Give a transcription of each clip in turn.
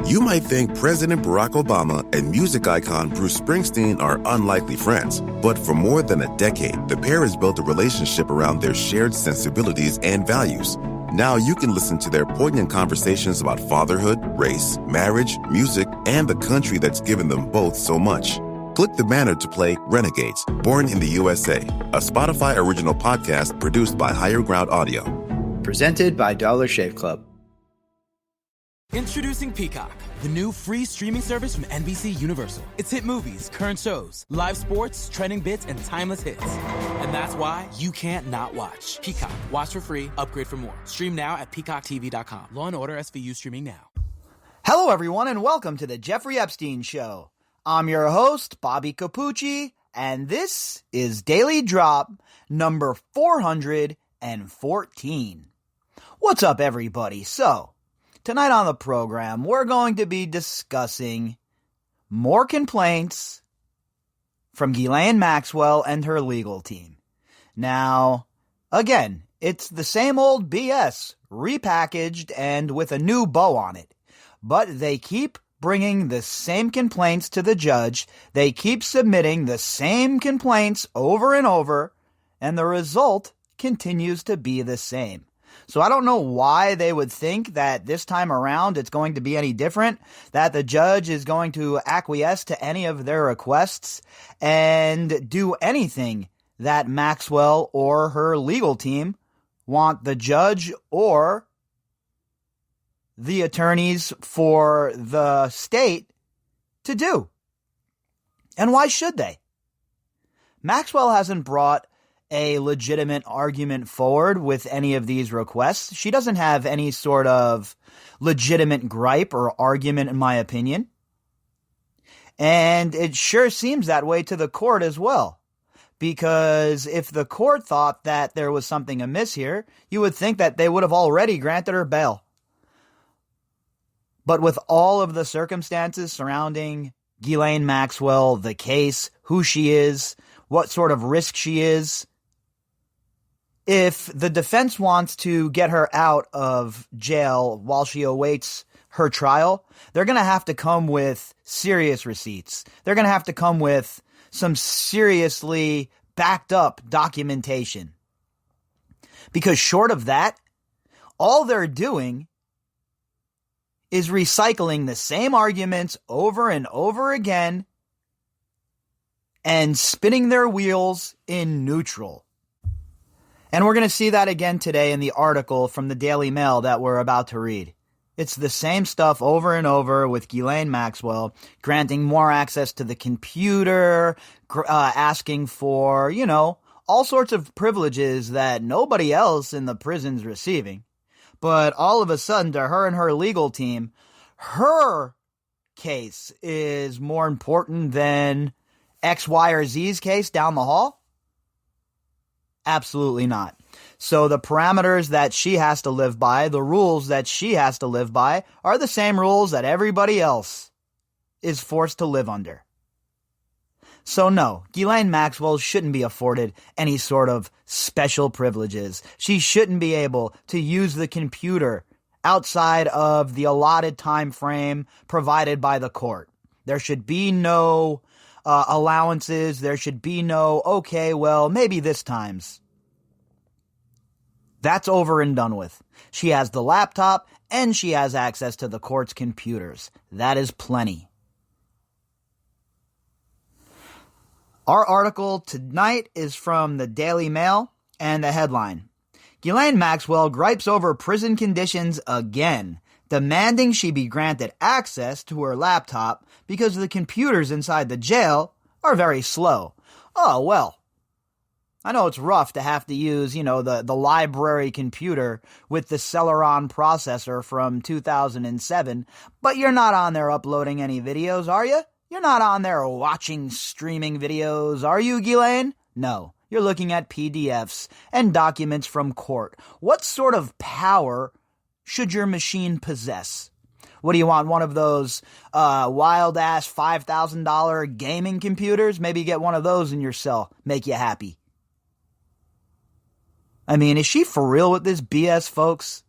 You might think President Barack Obama and music icon Bruce Springsteen are unlikely friends, but for more than a decade, the pair has built a relationship around their shared sensibilities and values. Now you can listen to their poignant conversations about fatherhood, race, marriage, music, and the country that's given them both so much. Click the banner to play Renegades, Born in the USA, a Spotify original podcast produced by Higher Ground Audio. Presented by Dollar Shave Club. Introducing Peacock, the new free streaming service from NBC Universal. It's hit movies, current shows, live sports, trending bits, and timeless hits. And that's why you can't not watch. Peacock. Watch for free. Upgrade for more. Stream now at peacocktv.com. Law & Order SVU streaming now. Hello, everyone, and welcome to the Jeffrey Epstein Show. I'm your host, Bobbycapucci, and this is Daily Drop number 414. What's up, everybody? So, tonight on the program, we're going to be discussing more complaints from Ghislaine Maxwell and her legal team. Now, again, it's the same old BS, repackaged and with a new bow on it. But they keep bringing the same complaints to the judge. They keep submitting the same complaints over and over, and the result continues to be the same. So I don't know why they would think that this time around it's going to be any different, that the judge is going to acquiesce to any of their requests and do anything that Maxwell or her legal team want the judge or the attorneys for the state to do. And why should they? Maxwell hasn't brought a legitimate argument forward with any of these requests. She doesn't have any sort of legitimate gripe or argument, in my opinion. And it sure seems that way to the court as well. Because if the court thought that there was something amiss here, you would think that they would have already granted her bail. But with all of the circumstances surrounding Ghislaine Maxwell, the case, who she is, what sort of risk she is, if the defense wants to get her out of jail while she awaits her trial, they're going to have to come with serious receipts. They're going to have to come with some seriously backed up documentation. Because short of that, all they're doing is recycling the same arguments over and over again and spinning their wheels in neutral. And we're going to see that again today in the article from the Daily Mail that we're about to read. It's the same stuff over and over with Ghislaine Maxwell, granting more access to the computer, asking for, all sorts of privileges that nobody else in the prison's receiving. But all of a sudden, to her and her legal team, her case is more important than X, Y, or Z's case down the hall? Absolutely not. So the parameters that she has to live by, the rules that she has to live by, are the same rules that everybody else is forced to live under. So no, Ghislaine Maxwell shouldn't be afforded any sort of special privileges. She shouldn't be able to use the computer outside of the allotted time frame provided by the court. There should be no allowances. There should be no, okay, well, maybe this times. That's over and done with. She has the laptop and she has access to the court's computers. That is plenty. Our article tonight is from the Daily Mail, and the headline: Ghislaine Maxwell gripes over prison conditions again, demanding she be granted access to her laptop because the computers inside the jail are very slow. Oh, well, I know it's rough to have to use, the library computer with the Celeron processor from 2007, but you're not on there uploading any videos, are you? You're not on there watching streaming videos, are you, Ghislaine? No, you're looking at PDFs and documents from court. What sort of power should your machine possess? What do you want, one of those wild-ass $5,000 gaming computers? Maybe get one of those in your cell. Make you happy. I mean, is she for real with this BS, folks?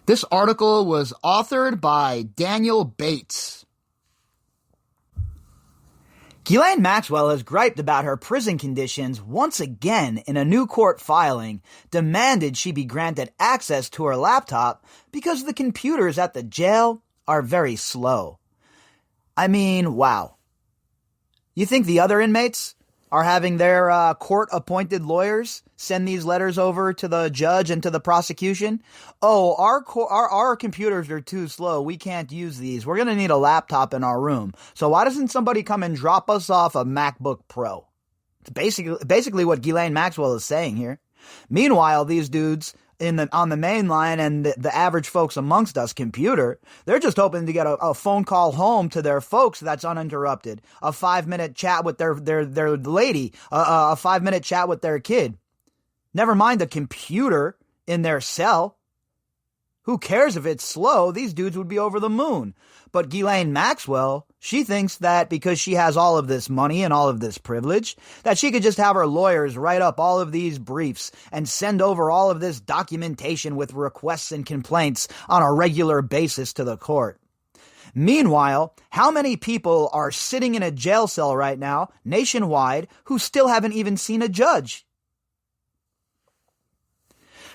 This article was authored by Daniel Bates. Ghislaine Maxwell has griped about her prison conditions once again in a new court filing, demanded she be granted access to her laptop because the computers at the jail are very slow. I mean, wow. You think the other inmates are having their court-appointed lawyers send these letters over to the judge and to the prosecution? Oh, our computers are too slow. We can't use these. We're going to need a laptop in our room. So why doesn't somebody come and drop us off a MacBook Pro? It's basically what Ghislaine Maxwell is saying here. Meanwhile, these dudes on the main line and the average folks amongst us computer, they're just hoping to get a phone call home to their folks that's uninterrupted, a 5-minute chat with their lady, a 5-minute chat with their kid. Never mind the computer in their cell. Who cares if it's slow? These dudes would be over the moon. But Ghislaine Maxwell, she thinks that because she has all of this money and all of this privilege, that she could just have her lawyers write up all of these briefs and send over all of this documentation with requests and complaints on a regular basis to the court. Meanwhile, how many people are sitting in a jail cell right now, nationwide, who still haven't even seen a judge?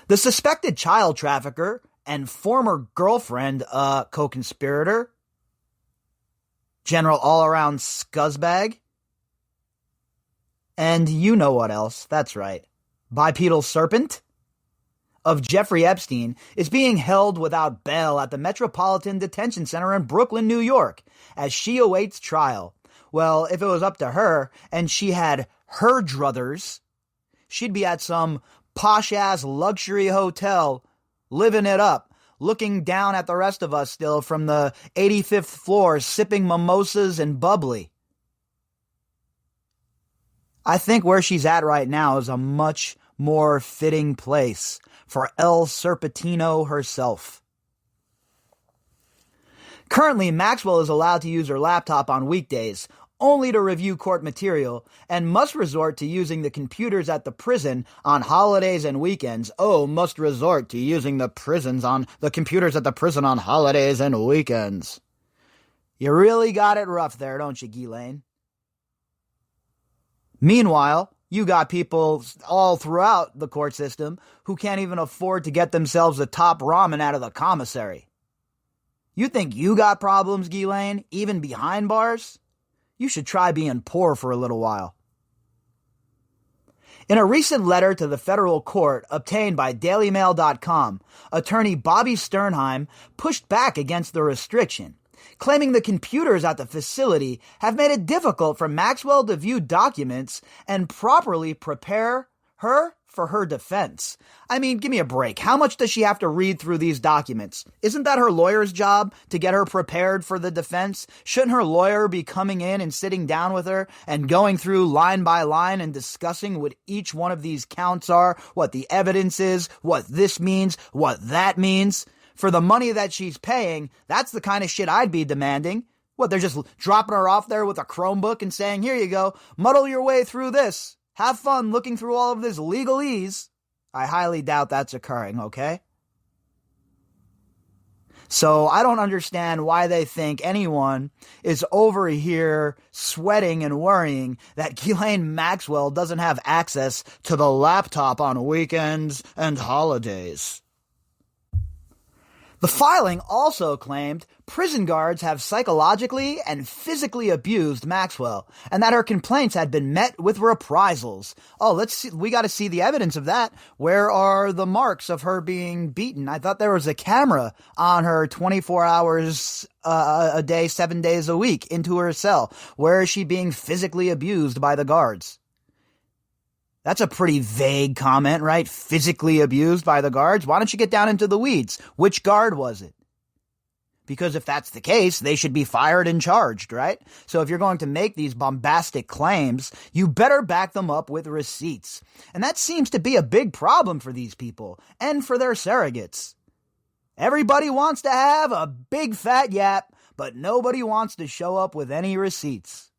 The suspected child trafficker and former girlfriend, co-conspirator, general all-around scuzzbag, and you know what else, that's right, bipedal serpent, of Jeffrey Epstein, is being held without bail at the Metropolitan Detention Center in Brooklyn, New York, as she awaits trial. Well, if it was up to her, and she had her druthers, she'd be at some posh-ass luxury hotel, living it up, looking down at the rest of us still from the 85th floor, sipping mimosas and bubbly. I think where she's at right now is a much more fitting place for El Serpentino herself. Currently, Maxwell is allowed to use her laptop on weekdays, only to review court material, and must resort to using the computers at the prison on holidays and weekends. Oh, must resort to using the computers at the prison on holidays and weekends. You really got it rough there, don't you, Ghislaine? Meanwhile, you got people all throughout the court system who can't even afford to get themselves the top ramen out of the commissary. You think you got problems, Ghislaine, even behind bars? You should try being poor for a little while. In a recent letter to the federal court obtained by DailyMail.com, attorney Bobby Sternheim pushed back against the restriction, claiming the computers at the facility have made it difficult for Maxwell to view documents and properly prepare her for her defense. I mean, give me a break. How much does she have to read through these documents? Isn't that her lawyer's job to get her prepared for the defense? Shouldn't her lawyer be coming in and sitting down with her and going through line by line and discussing what each one of these counts are, what the evidence is, what this means, what that means? For the money that she's paying, that's the kind of shit I'd be demanding. What, they're just dropping her off there with a Chromebook and saying, here you go, muddle your way through this. Have fun looking through all of this legalese. I highly doubt that's occurring, okay? So I don't understand why they think anyone is over here sweating and worrying that Ghislaine Maxwell doesn't have access to the laptop on weekends and holidays. The filing also claimed prison guards have psychologically and physically abused Maxwell, and that her complaints had been met with reprisals. Oh, let's see. We got to see the evidence of that. Where are the marks of her being beaten? I thought there was a camera on her 24 hours a day, 7 days a week into her cell. Where is she being physically abused by the guards? That's a pretty vague comment, right? Physically abused by the guards? Why don't you get down into the weeds? Which guard was it? Because if that's the case, they should be fired and charged, right? So if you're going to make these bombastic claims, you better back them up with receipts. And that seems to be a big problem for these people and for their surrogates. Everybody wants to have a big fat yap, but nobody wants to show up with any receipts.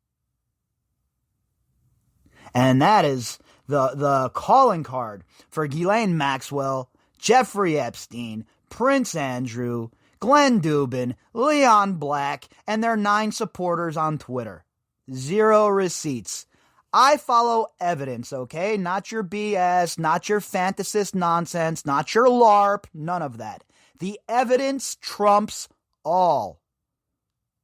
And that is the calling card for Ghislaine Maxwell, Jeffrey Epstein, Prince Andrew, Glenn Dubin, Leon Black, and their 9 supporters on Twitter. 0 receipts. I follow evidence, okay? Not your BS, not your fantasist nonsense, not your LARP, none of that. The evidence trumps all.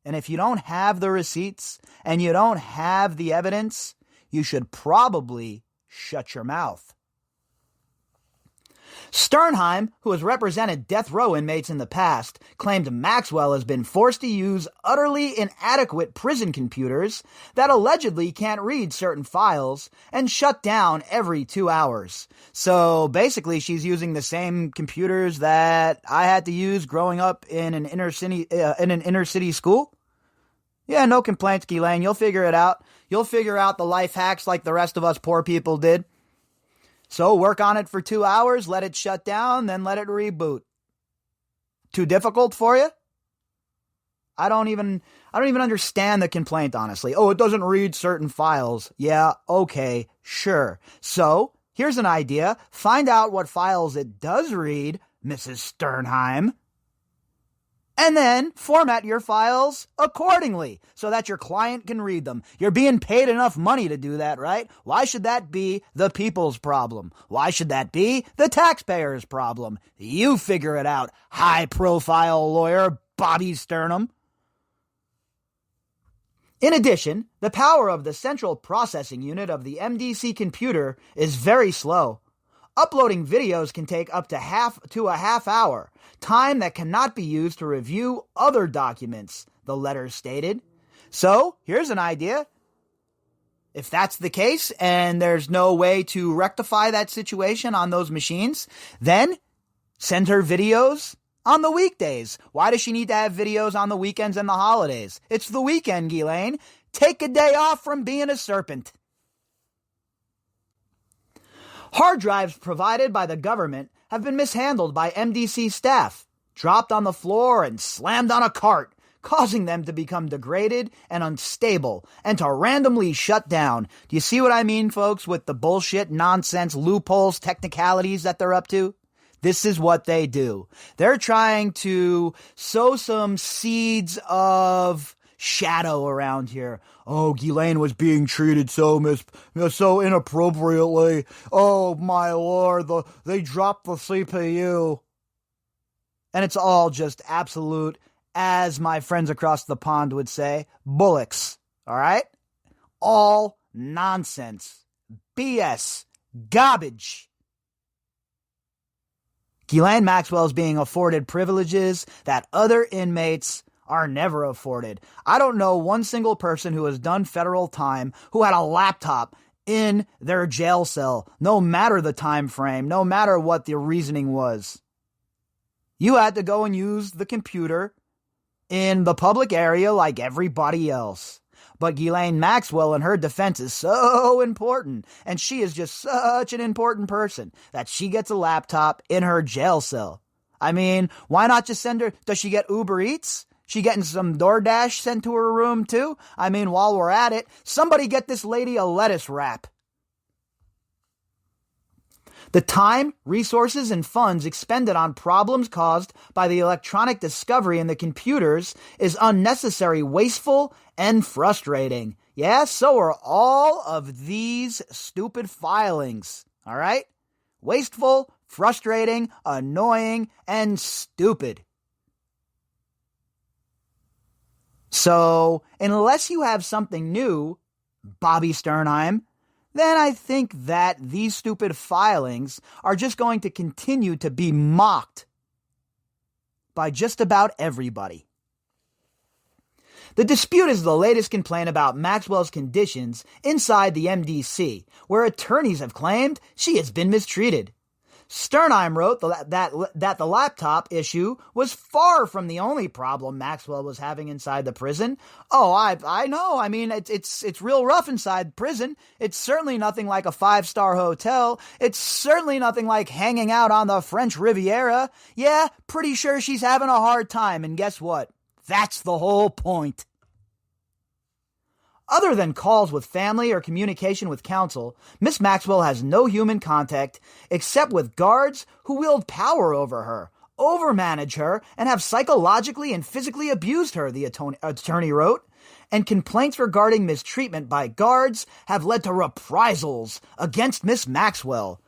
And if you don't have the receipts and you don't have the evidence, you should probably shut your mouth. Sternheim, who has represented death row inmates in the past, claimed Maxwell has been forced to use utterly inadequate prison computers that allegedly can't read certain files and shut down every 2 hours. So basically, she's using the same computers that I had to use growing up in an inner city school. Yeah, no complaints, Ghislaine. You'll figure it out. You'll figure out the life hacks like the rest of us poor people did. So work on it for 2 hours, let it shut down, then let it reboot. Too difficult for you? I don't even understand the complaint, honestly. Oh, it doesn't read certain files. Yeah, okay, sure. So, here's an idea. Find out what files it does read, Mrs. Sternheim. And then format your files accordingly so that your client can read them. You're being paid enough money to do that, right? Why should that be the people's problem? Why should that be the taxpayers' problem? You figure it out, high-profile lawyer Bobby Sternum. In addition, the power of the central processing unit of the MDC computer is very slow. Uploading videos can take up to a half hour, time that cannot be used to review other documents, the letter stated. So, here's an idea. If that's the case and there's no way to rectify that situation on those machines, then send her videos on the weekdays. Why does she need to have videos on the weekends and the holidays? It's the weekend, Ghislaine. Take a day off from being a serpent. Hard drives provided by the government have been mishandled by MDC staff, dropped on the floor and slammed on a cart, causing them to become degraded and unstable and to randomly shut down. Do you see what I mean, folks, with the bullshit, nonsense, loopholes, technicalities that they're up to? This is what they do. They're trying to sow some seeds of shadow around here. Oh, Ghislaine was being treated so inappropriately. Oh, my Lord, they dropped the CPU. And it's all just absolute, as my friends across the pond would say, bullocks. All right? All nonsense. BS. Garbage. Ghislaine Maxwell is being afforded privileges that other inmates are never afforded. I don't know one single person who has done federal time who had a laptop in their jail cell, no matter the time frame, no matter what the reasoning was. You had to go and use the computer in the public area like everybody else. But Ghislaine Maxwell, in her defense, is so important, and she is just such an important person that she gets a laptop in her jail cell. I mean, why not just send her? Does she get Uber Eats? She getting some DoorDash sent to her room too? I mean, while we're at it, somebody get this lady a lettuce wrap. The time, resources, and funds expended on problems caused by the electronic discovery in the computers is unnecessary, wasteful, and frustrating. Yeah, so are all of these stupid filings. All right? Wasteful, frustrating, annoying, and stupid. So, unless you have something new, Bobby Sternheim, then I think that these stupid filings are just going to continue to be mocked by just about everybody. The dispute is the latest complaint about Maxwell's conditions inside the MDC, where attorneys have claimed she has been mistreated. Sternheim wrote that the laptop issue was far from the only problem Maxwell was having inside the prison. Oh, I know. I mean, it's real rough inside prison. It's certainly nothing like a 5-star hotel. It's certainly nothing like hanging out on the French Riviera. Yeah, pretty sure she's having a hard time. And guess what? That's the whole point. Other than calls with family or communication with counsel, Miss Maxwell has no human contact except with guards who wield power over her. overmanage her, and have psychologically and physically abused her, the attorney wrote. And complaints regarding mistreatment by guards have led to reprisals against Miss Maxwell.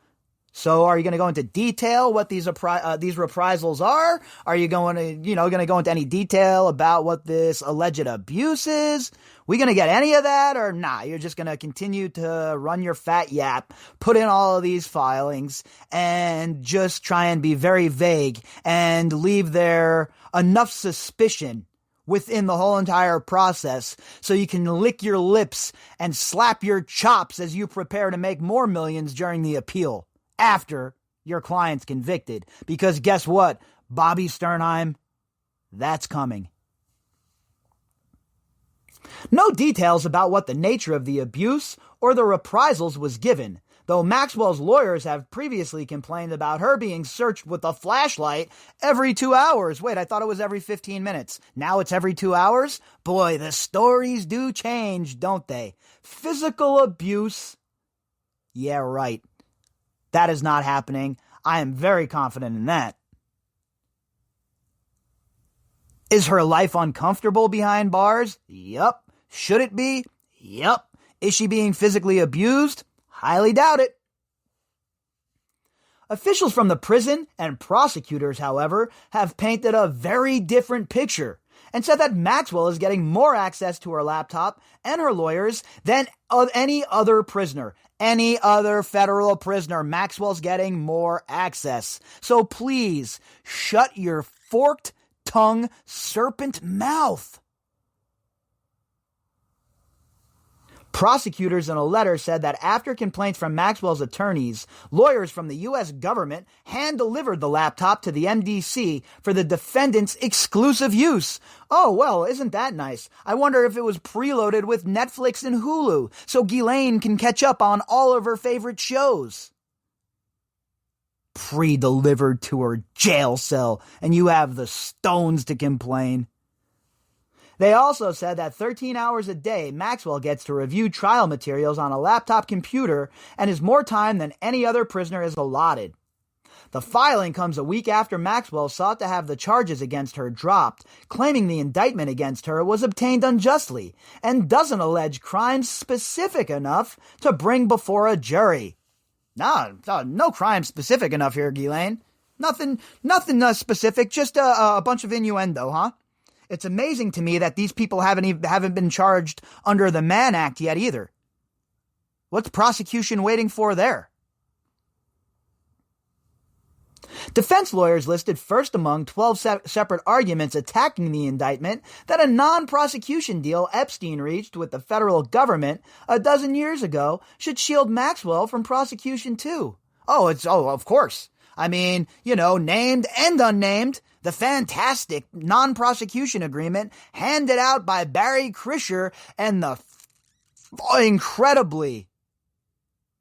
So are you going to go into detail what these reprisals are? Are you going to go into any detail about what this alleged abuse is? We going to get any of that or not? You're just going to continue to run your fat yap, put in all of these filings, and just try and be very vague and leave there enough suspicion within the whole entire process so you can lick your lips and slap your chops as you prepare to make more millions during the appeal after your client's convicted. Because guess what, Bobby Sternheim? That's coming. No details about what the nature of the abuse or the reprisals was given, though Maxwell's lawyers have previously complained about her being searched with a flashlight every 2 hours. Wait, I thought it was every 15 minutes. Now it's every 2 hours? Boy, the stories do change, don't they? Physical abuse? Yeah, right. That is not happening. I am very confident in that. Is her life uncomfortable behind bars? Yup. Should it be? Yup. Is she being physically abused? Highly doubt it. Officials from the prison and prosecutors, however, have painted a very different picture and said that Maxwell is getting more access to her laptop and her lawyers than any other prisoner. Any other federal prisoner, Maxwell's getting more access. So please, shut your forked tongue serpent mouth. Prosecutors in a letter said that after complaints from Maxwell's attorneys, lawyers from the U.S. government hand-delivered the laptop to the MDC for the defendant's exclusive use. Oh, well, isn't that nice? I wonder if it was preloaded with Netflix and Hulu, so Ghislaine can catch up on all of her favorite shows. Pre-delivered to her jail cell, and you have the stones to complain. They also said that 13 hours a day, Maxwell gets to review trial materials on a laptop computer and is more time than any other prisoner is allotted. The filing comes a week after Maxwell sought to have the charges against her dropped, claiming the indictment against her was obtained unjustly and doesn't allege crimes specific enough to bring before a jury. No crime specific enough here, Ghislaine. Nothing specific, just a bunch of innuendo, huh? It's amazing to me that these people haven't been charged under the Mann Act yet either. What's prosecution waiting for there? Defense lawyers listed first among 12 separate arguments attacking the indictment that a non-prosecution deal Epstein reached with the federal government a dozen years ago should shield Maxwell from prosecution too. Of course. I mean, named and unnamed, the fantastic non-prosecution agreement handed out by Barry Krischer and the incredibly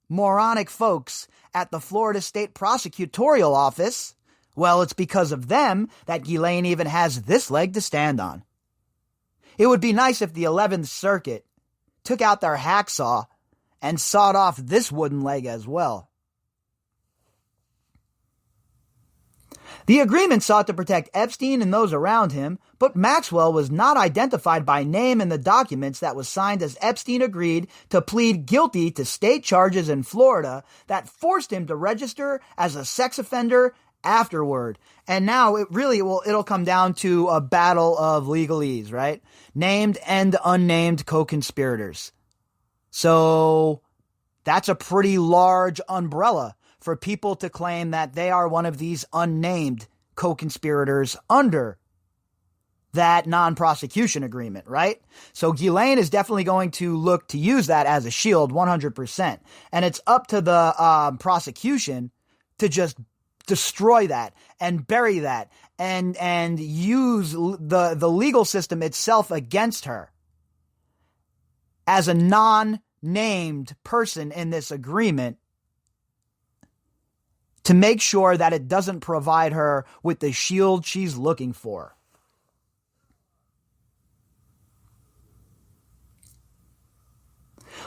moronic folks at the Florida State Prosecutorial Office. Well, it's because of them that Ghislaine even has this leg to stand on. It would be nice if the 11th Circuit took out their hacksaw and sawed off this wooden leg as well. The agreement sought to protect Epstein and those around him, but Maxwell was not identified by name in the documents that was signed as Epstein agreed to plead guilty to state charges in Florida that forced him to register as a sex offender afterward. And now it'll come down to a battle of legalese, right? Named and unnamed co-conspirators. So that's a pretty large umbrella for people to claim that they are one of these unnamed co-conspirators under that non-prosecution agreement, right? So Ghislaine is definitely going to look to use that as a shield 100%. And it's up to the prosecution to just destroy that and bury that and use the legal system itself against her as a non-named person in this agreement, to make sure that it doesn't provide her with the shield she's looking for.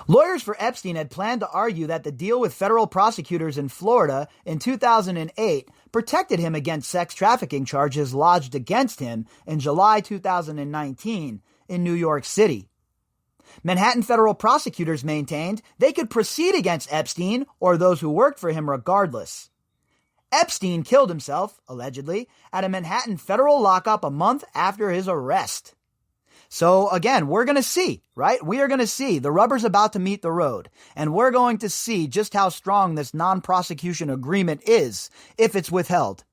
Lawyers for Epstein had planned to argue that the deal with federal prosecutors in Florida in 2008 protected him against sex trafficking charges lodged against him in July 2019 in New York City. Manhattan federal prosecutors maintained they could proceed against Epstein or those who worked for him regardless. Epstein killed himself, allegedly, at a Manhattan federal lockup a month after his arrest. So again, we're going to see, right? We are going to see. The rubber's about to meet the road. And we're going to see just how strong this non-prosecution agreement is if it's withheld.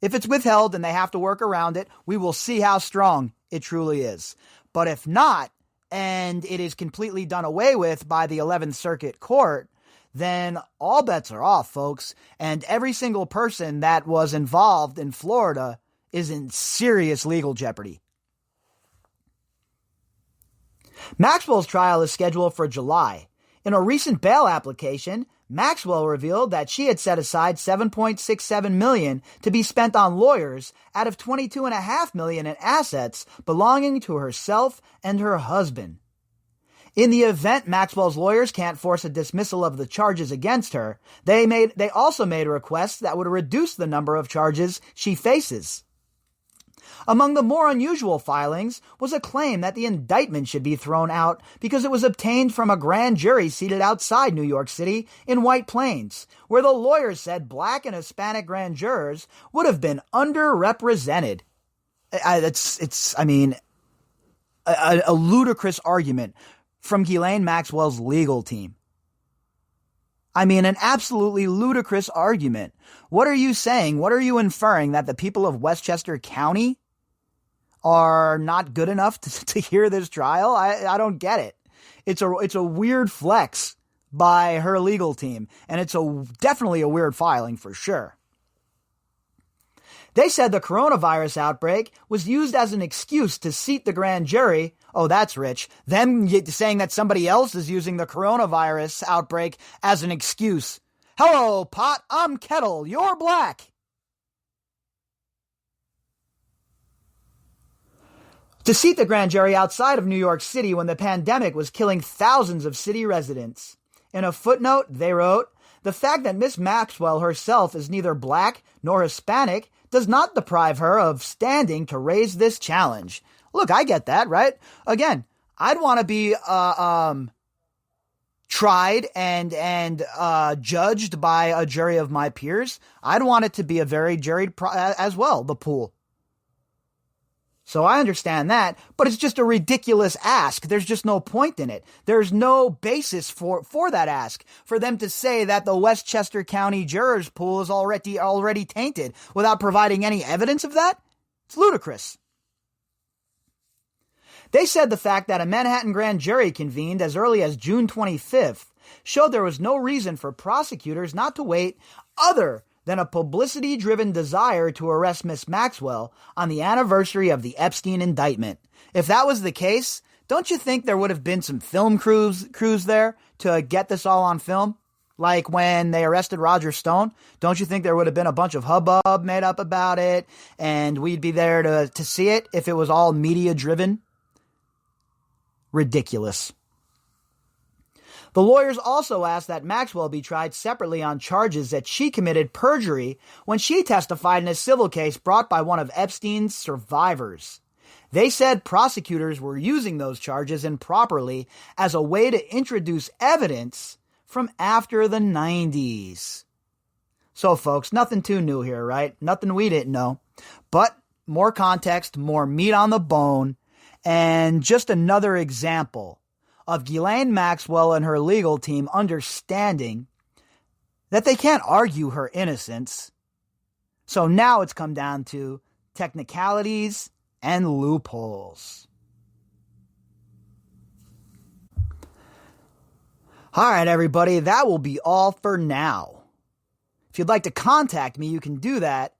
If it's withheld and they have to work around it, we will see how strong it truly is. But if not, and it is completely done away with by the 11th Circuit Court, then all bets are off, folks. And every single person that was involved in Florida is in serious legal jeopardy. Maxwell's trial is scheduled for July. In a recent bail application, Maxwell revealed that she had set aside $7.67 million to be spent on lawyers out of $22.5 million in assets belonging to herself and her husband. In the event Maxwell's lawyers can't force a dismissal of the charges against her, they also made requests that would reduce the number of charges she faces. Among the more unusual filings was a claim that the indictment should be thrown out because it was obtained from a grand jury seated outside New York City in White Plains, where the lawyers said Black and Hispanic grand jurors would have been underrepresented. It's a ludicrous argument from Ghislaine Maxwell's legal team. An absolutely ludicrous argument. What are you saying? What are you inferring? That the people of Westchester County are not good enough to hear this trial? I don't get it. It's a weird flex by her legal team, and it's definitely a weird filing for sure. They said the coronavirus outbreak was used as an excuse to seat the grand jury. Oh, that's rich. Them saying that somebody else is using the coronavirus outbreak as an excuse. Hello, pot, I'm kettle, you're black. To seat the grand jury outside of New York City when the pandemic was killing thousands of city residents. In a footnote, they wrote, "The fact that Miss Maxwell herself is neither black nor Hispanic does not deprive her of standing to raise this challenge." Look, I get that, right? Again, I'd want to be tried and judged by a jury of my peers. I'd want it to be a very juried as well, the pool. So I understand that, but it's just a ridiculous ask. There's just no point in it. There's no basis for that ask, for them to say that the Westchester County jurors pool is already tainted without providing any evidence of that. It's ludicrous. They said the fact that a Manhattan grand jury convened as early as June 25th showed there was no reason for prosecutors not to wait other than a publicity-driven desire to arrest Miss Maxwell on the anniversary of the Epstein indictment. If that was the case, don't you think there would have been some film crews there to get this all on film? Like when they arrested Roger Stone? Don't you think there would have been a bunch of hubbub made up about it, and we'd be there to see it if it was all media-driven? Ridiculous. The lawyers also asked that Maxwell be tried separately on charges that she committed perjury when she testified in a civil case brought by one of Epstein's survivors. They said prosecutors were using those charges improperly as a way to introduce evidence from after the 90s. So, folks, nothing too new here, right? Nothing we didn't know. But more context, more meat on the bone, and just another example of Ghislaine Maxwell and her legal team understanding that they can't argue her innocence. So now it's come down to technicalities and loopholes. All right, everybody, that will be all for now. If you'd like to contact me, you can do that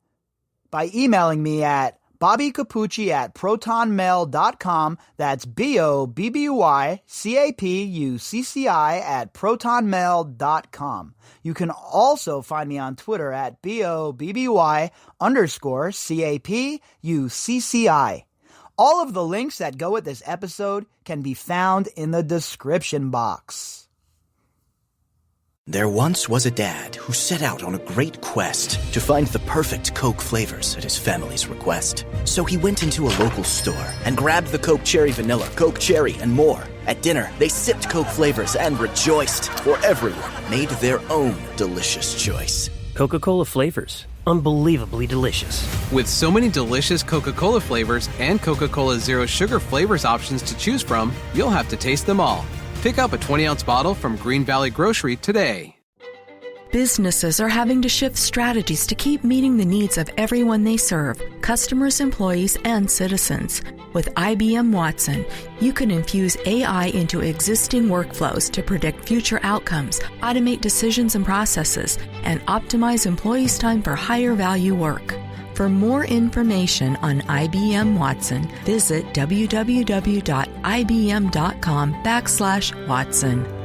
by emailing me at Bobbycapucci@protonmail.com. That's BOBBYCAPUCCI@protonmail.com. You can also find me on Twitter at BOBBY_CAPUCCI. All of the links that go with this episode can be found in the description box. There once was a dad who set out on a great quest to find the perfect Coke flavors at his family's request. So he went into a local store and grabbed the Coke Cherry Vanilla, Coke Cherry, and more. At dinner, they sipped Coke flavors and rejoiced, for everyone made their own delicious choice. Coca-Cola flavors. Unbelievably delicious. With so many delicious Coca-Cola flavors and Coca-Cola Zero Sugar flavors options to choose from, you'll have to taste them all. Pick up a 20-ounce bottle from Green Valley Grocery today. Businesses are having to shift strategies to keep meeting the needs of everyone they serve, customers, employees, and citizens. With IBM Watson, you can infuse AI into existing workflows to predict future outcomes, automate decisions and processes, and optimize employees' time for higher value work. For more information on IBM Watson, visit www.ibm.com/Watson.